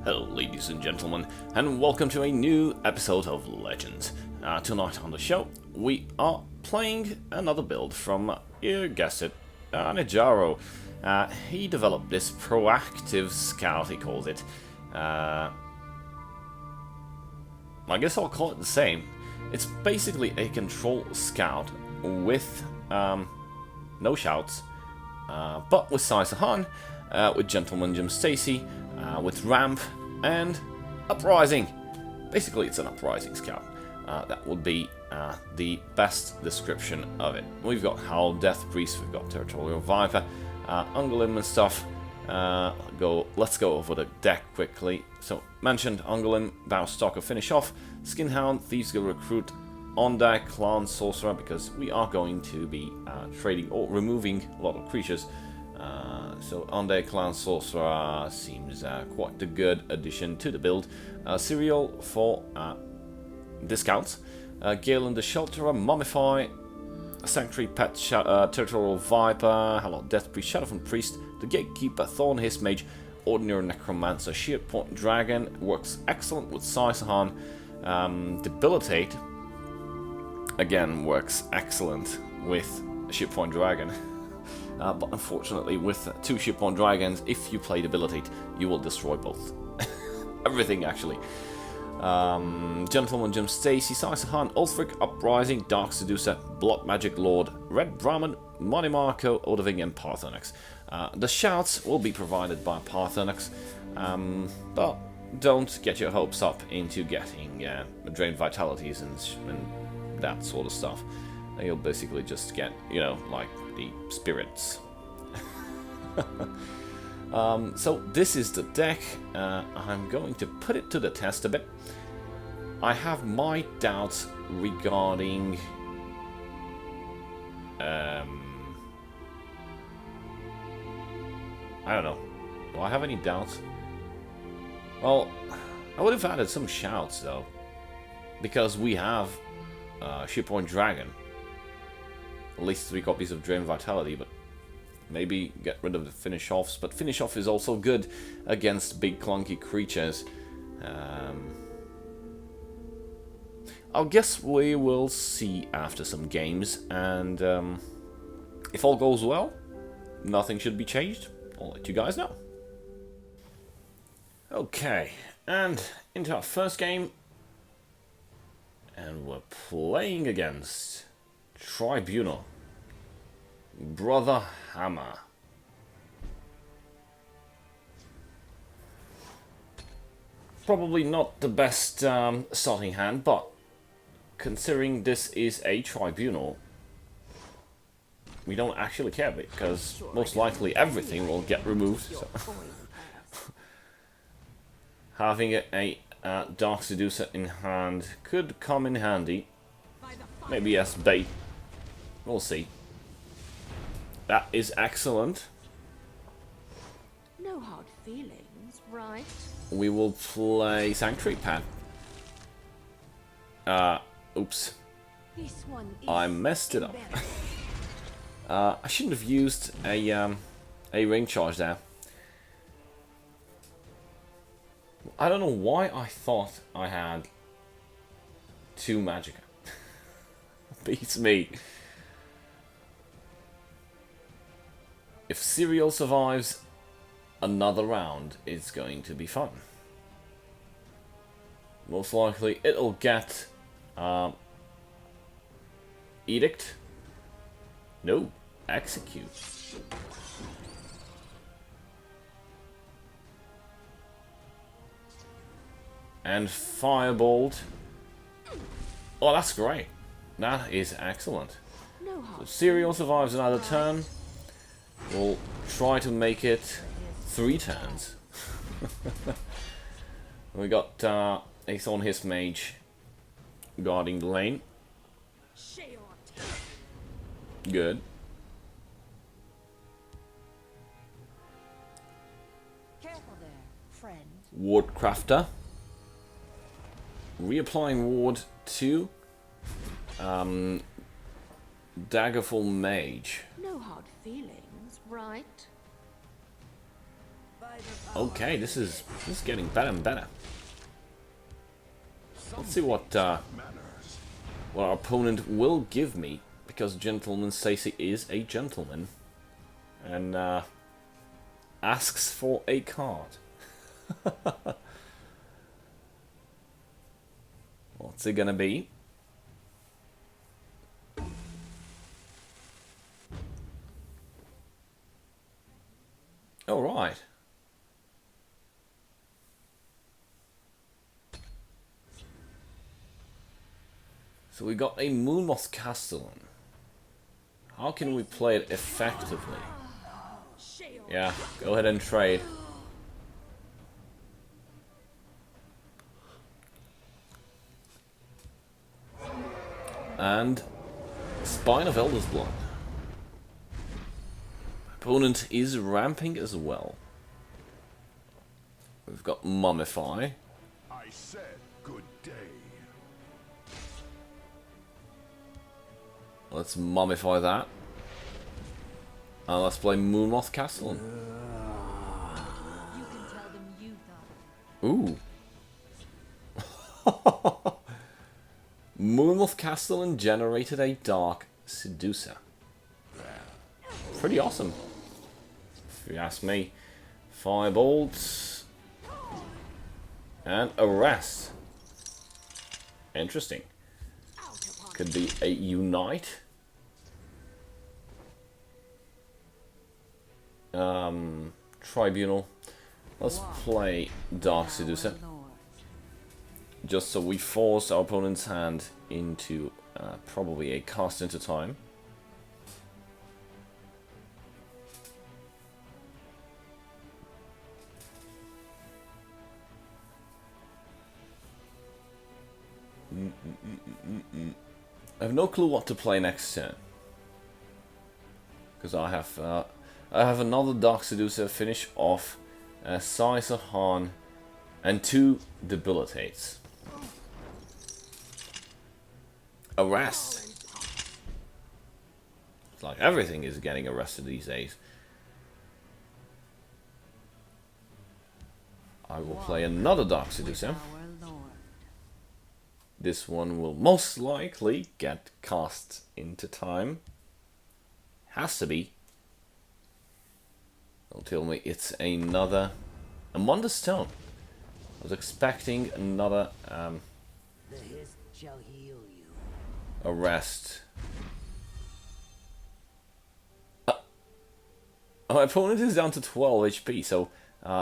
Hello ladies and gentlemen, and welcome to a new episode of Legends. Tonight on the show, we are playing another build from, you guessed it, Nijjaro. He developed this proactive scout, he calls it. I guess I'll call it the same. It's basically a control scout with no shouts, but with Saisahan, with Gentleman Jim Stacy, with Ramp, and Uprising. Basically, it's an Uprising Scout. That would be the best description of it. We've got Howl, Death Priest, we've got Territorial Viper, Ungolim and stuff. Let's go over the deck quickly. So, mentioned Ungolim, Bow Stalker, Finish Off, Skinhound, Thieves Guild Recruit, on deck, Clan Sorcerer, because we are going to be trading or removing a lot of creatures. So on deck, Clan Sorcerer seems quite a good addition to the build. Cereal for discounts. Galen the Shelterer, Mummify, Sanctuary Pet, Territorial Viper, hello, Death Priest, Shadowfin Priest, the Gatekeeper, Thorn Hiss Mage, Ordinary Necromancer, Sheer Point Dragon, works excellent with Saisahan. Debilitate, again, works excellent with Sheer Point Dragon. But unfortunately, with two Shipon Dragons, if you play Debilitate, you will destroy both. Everything, actually. Gentleman Jim Stacy, Saisahan, Ulfric, Uprising, Dark Seducer, Blood Magic Lord, Red Brahmin, Money Marco, Odoving, and Parthenax. The shouts will be provided by Parthenax, but don't get your hopes up into getting Drained Vitalities and that sort of stuff. You'll basically just get, you know, like the spirits. So this is the deck. I'm going to put it to the test a bit. I have my doubts regarding I don't know. Do I have any doubts? Well, I would have added some shouts though, because we have Shippoint Dragon. At least 3 copies of Drain Vitality, but maybe get rid of the Finish Offs. But Finish Off is also good against big clunky creatures. I guess we will see after some games, and if all goes well, nothing should be changed. I'll let you guys know. Okay, and into our first game, and we're playing against Tribunal. Brother Hammer. Probably not the best starting hand, but considering this is a Tribunal, we don't actually care, because most likely everything will get removed. So. Having a Dark Seducer in hand could come in handy. Maybe as bait. We'll see. That is excellent. No hard feelings, right? We will play Sanctuary Pet. Oops. This one is I messed it up. I shouldn't have used a ring charge there. I don't know why I thought I had 2 Magicka. Beats me. If Cereal survives another round, it's going to be fun. Most likely it'll get Edict. No, Execute. And Firebolt. Oh, that's great. That is excellent. no So hard Cereal survives another turn. We'll try to make it 3 turns. We got a Thorn Hiss Mage guarding the lane. Good. Careful there, friend. Ward Crafter. Reapplying Ward to Daggerful Mage. No hard feelings, right? Okay, this is getting better and better. Let's see what our opponent will give me, because Gentleman Stacy is a gentleman and asks for a card. What's it gonna be? All right. So we got a Moonmoth Castellan. How can we play it effectively? Yeah, go ahead and trade. And Spine of Elder's Blood. Opponent is ramping as well. We've got Mummify. I said good day. Let's mummify that. And let's play Moonmoth Castellan. You can tell them you thought Ooh. Moonmoth Castellan generated a Dark Seducer. Pretty awesome, if you ask me. Firebolt. And Arrest. Interesting. Could be a Unite. Tribunal. Let's play Dark Seducer. Just so we force our opponent's hand into probably a cast into time. I have no clue what to play next turn, because I have another Dark Seducer, finish off Sizer Han, and 2 Debilitates. Arrest. It's like everything is getting arrested these days. I will play another Dark Seducer. This one will most likely get cast into time. Has to be. They'll tell me it's another Amanda Stone. I was expecting another Arrest. My opponent is down to 12 HP, so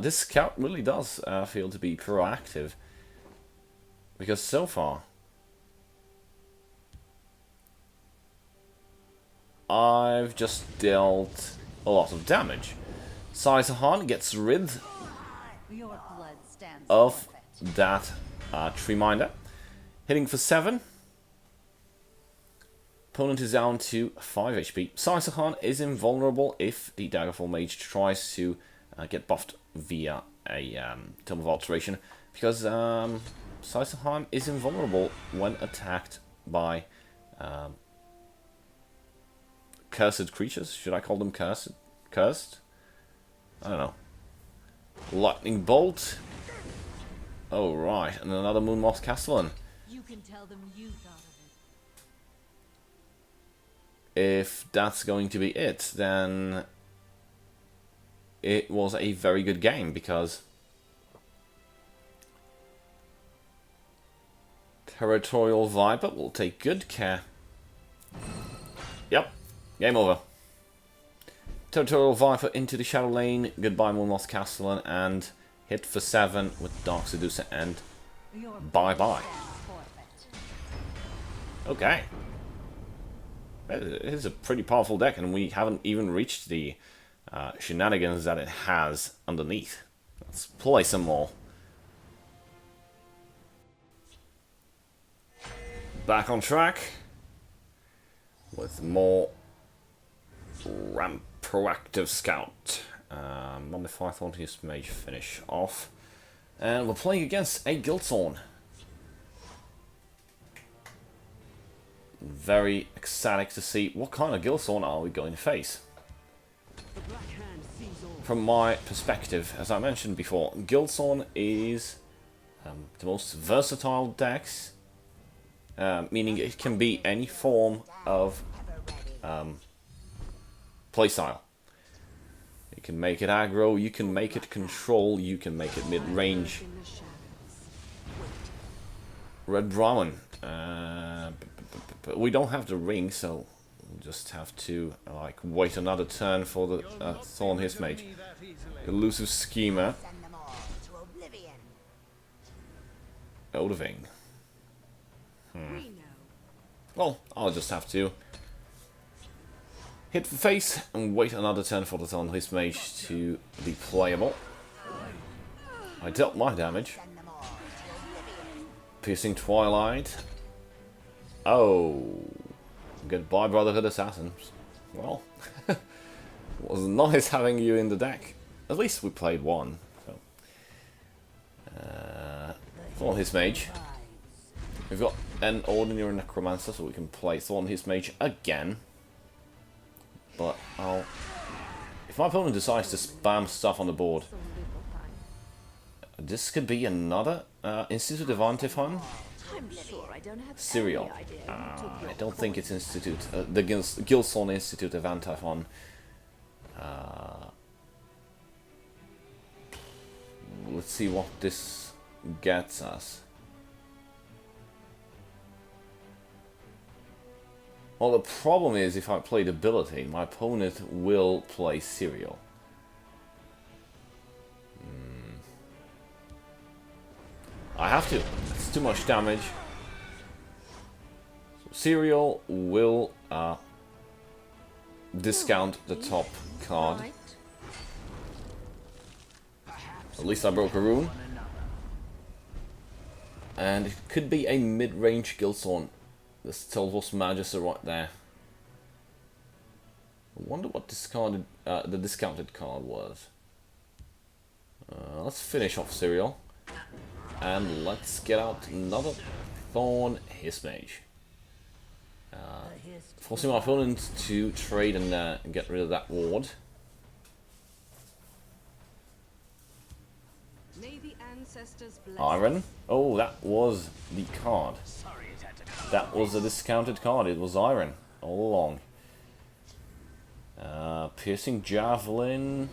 this scout really does feel to be proactive. Because so far, I've just dealt a lot of damage. Sizer Han gets rid of that Tree Minder, hitting for 7. Opponent is down to 5 HP. Sizer Han is invulnerable if the Daggerfall Mage tries to get buffed via a Tome of Alteration, because Sizer Han is invulnerable when attacked by cursed creatures. Should I call them cursed? Cursed? I don't know. Lightning Bolt. Oh, right. And another Moonmoth Castellan. you can tell them you thought of If that's going to be it, then it was a very good game, because Territorial Viper will take good care. Yep, game over. Territorial Viper into the Shadow Lane, goodbye Moonmoth Castellan, and hit for 7 with Dark Seducer, and bye-bye. Okay. It is a pretty powerful deck, and we haven't even reached the shenanigans that it has underneath. Let's play some more. Back on track with more Proactive Scout. Mummify Thorntiest Mage finish off. And we're playing against a Guildsong. Very ecstatic to see what kind of Guildsong are we going to face. The Black Hand sees all. from my perspective, as I mentioned before, Guildsong is the most versatile decks, meaning it can be any form of playstyle. You can make it aggro, you can make it control, you can make it mid-range. Red Brahmin. But we don't have the ring, so we'll just have to like wait another turn for the Thorn His Mage. Elusive Schema. Odoving. Well, I'll just have to hit the face and wait another turn for the Thorn His Mage to be playable. I dealt my damage. Piercing Twilight. Oh. Goodbye, Brotherhood Assassins. Well, it was nice having you in the deck. At least we played one. So. Thorn His Mage. We've got an Ordinary Necromancer, so we can play Thorn His Mage again. But I'll... If my opponent decides to spam stuff on the board, this could be another Institute of Antiphon. Serial. I don't think it's Institute. The Guildsong Institute of Antiphon. Let's see what this gets us. Well, the problem is if I play Debilitate, my opponent will play Serial. I have to. It's too much damage. So Serial will discount the top card. At least I broke a rune. And it could be a mid-range Guildsong. The Telvos Magister right there. I wonder what discarded, the discounted card was. Let's finish off Serial. And let's get out another Thorn His Mage. Forcing my opponent to trade and get rid of that ward. Iron. Oh, that was the card. That was a discounted card. It was Iron all along. Piercing Javelin.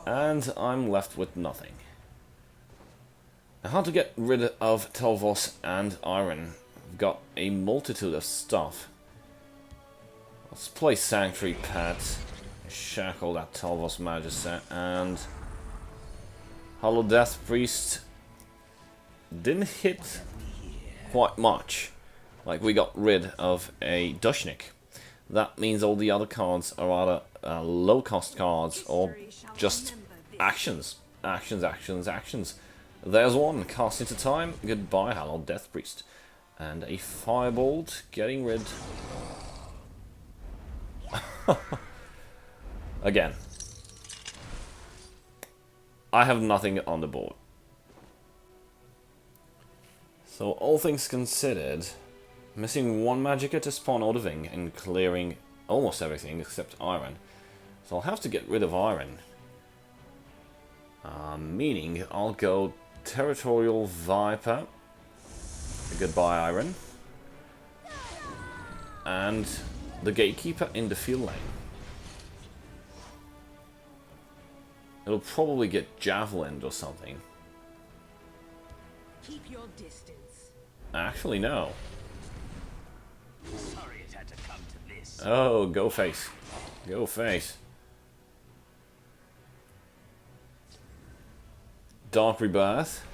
And I'm left with nothing. Now, how to get rid of Telvos and Iron? We've got a multitude of stuff. Let's play Sanctuary Pet, shackle that Telvos Magister, and Hollow Death Priest didn't hit quite much. Like, we got rid of a Dushnik. That means all the other cards are either low-cost cards or just actions. Actions. There's one. Cast into time. Goodbye, Hallowed Death Priest. And a Firebolt getting rid... Again. I have nothing on the board. So, all things considered, missing one Magicka to spawn Odoving and clearing almost everything except Iron. So I'll have to get rid of Iron. Meaning I'll go Territorial Viper. Goodbye, Iron. And the Gatekeeper in the field lane. It'll probably get Javelin or something. Keep your distance. Actually, no. Sorry it had to come to this. Oh, go face. Go face. Dark Rebirth.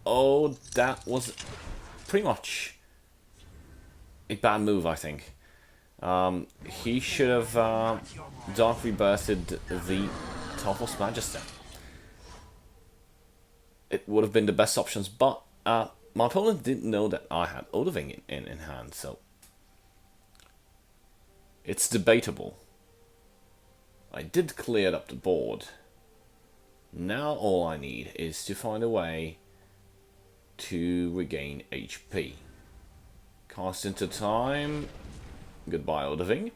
Oh, that was pretty much a bad move, I think. He should have Dark Rebirthed the Telvos Magister. It would have been the best options, but my opponent didn't know that I had Odoving in hand, so it's debatable. I did clear up the board. Now all I need is to find a way to regain HP. Cast into time. Goodbye, Odoving.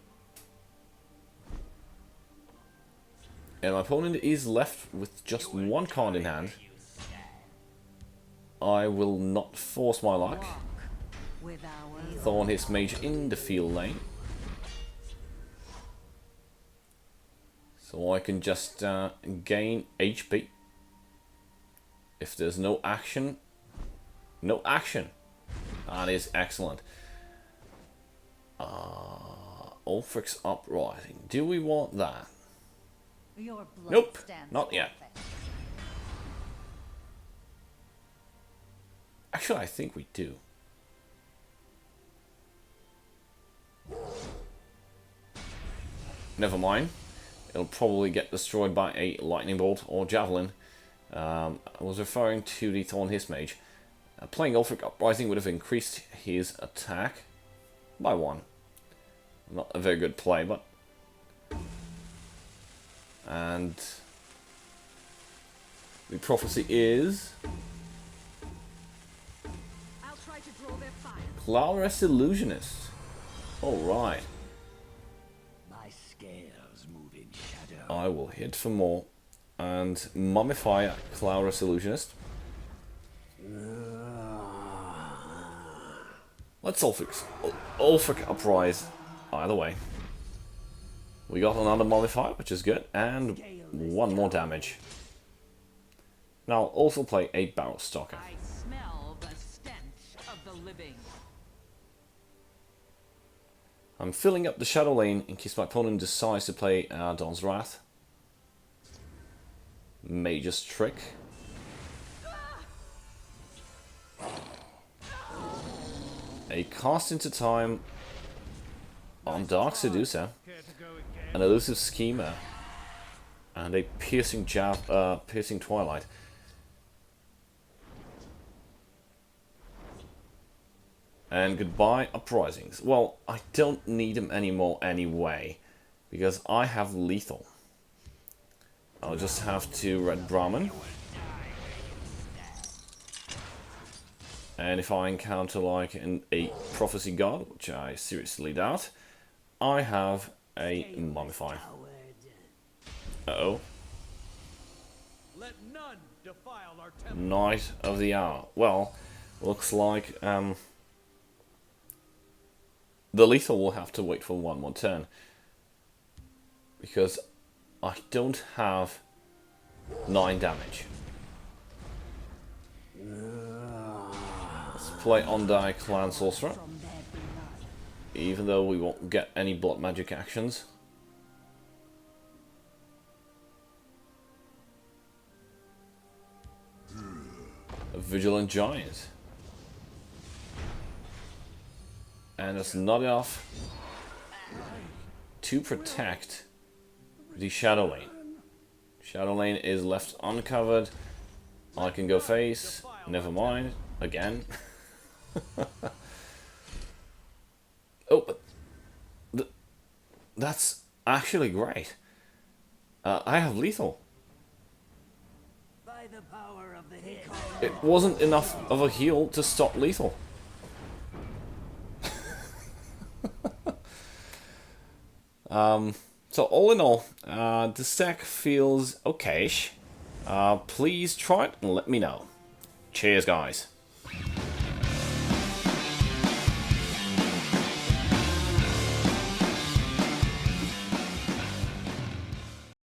And my opponent is left with just one card in hand. I will not force my luck. With our Thorn his mage in the field lane. So I can just gain HP. If there's no action. No action. That is excellent. Ulfric's Uprising. Do we want that? your blood Nope, stands not yet. forfeit. Actually, I think we do. Never mind. It'll probably get destroyed by a lightning bolt or javelin. I was referring to the Thorn His Mage. Playing Ulfric Uprising would have increased his attack by 1. Not a very good play, but... And... the prophecy is... I'll try to draw their fire. Clawrest Illusionist. Alright. My scales move in shadow. I will hit for more. And mummify Clawrest Illusionist. Let's Ulfric Uprise either way. We got another mummify, which is good, and 1 more damage. Now I'll also play a Barrel Stalker. I smell the stench of the living. I'm filling up the Shadow Lane in case my opponent decides to play Dawn's Wrath. Mage's Trick. A Cast into Time on Dark Seducer. An Elusive Schemer. And a Piercing Piercing Twilight. And goodbye Uprisings. Well, I don't need them anymore anyway, because I have lethal. I'll just have to Red Brahmin. And if I encounter like a Prophecy God, which I seriously doubt, I have a Mummify. Uh-oh. Let none defile our temple. Knight of the Hour. Well, looks like the lethal will have to wait for 1 more turn. Because I don't have 9 damage. Let's play Ondai Clan Sorcerer. Even though we won't get any blood magic actions. A Vigilant Giant. And it's not enough to protect the Shadow Lane. Shadow Lane is left uncovered. I can go face. Never mind. Again. Oh, but that's actually great. I have lethal. By the power of the head. It wasn't enough of a heal to stop lethal. So all in all, the deck feels okay-ish. Please try it and let me know. Cheers, guys.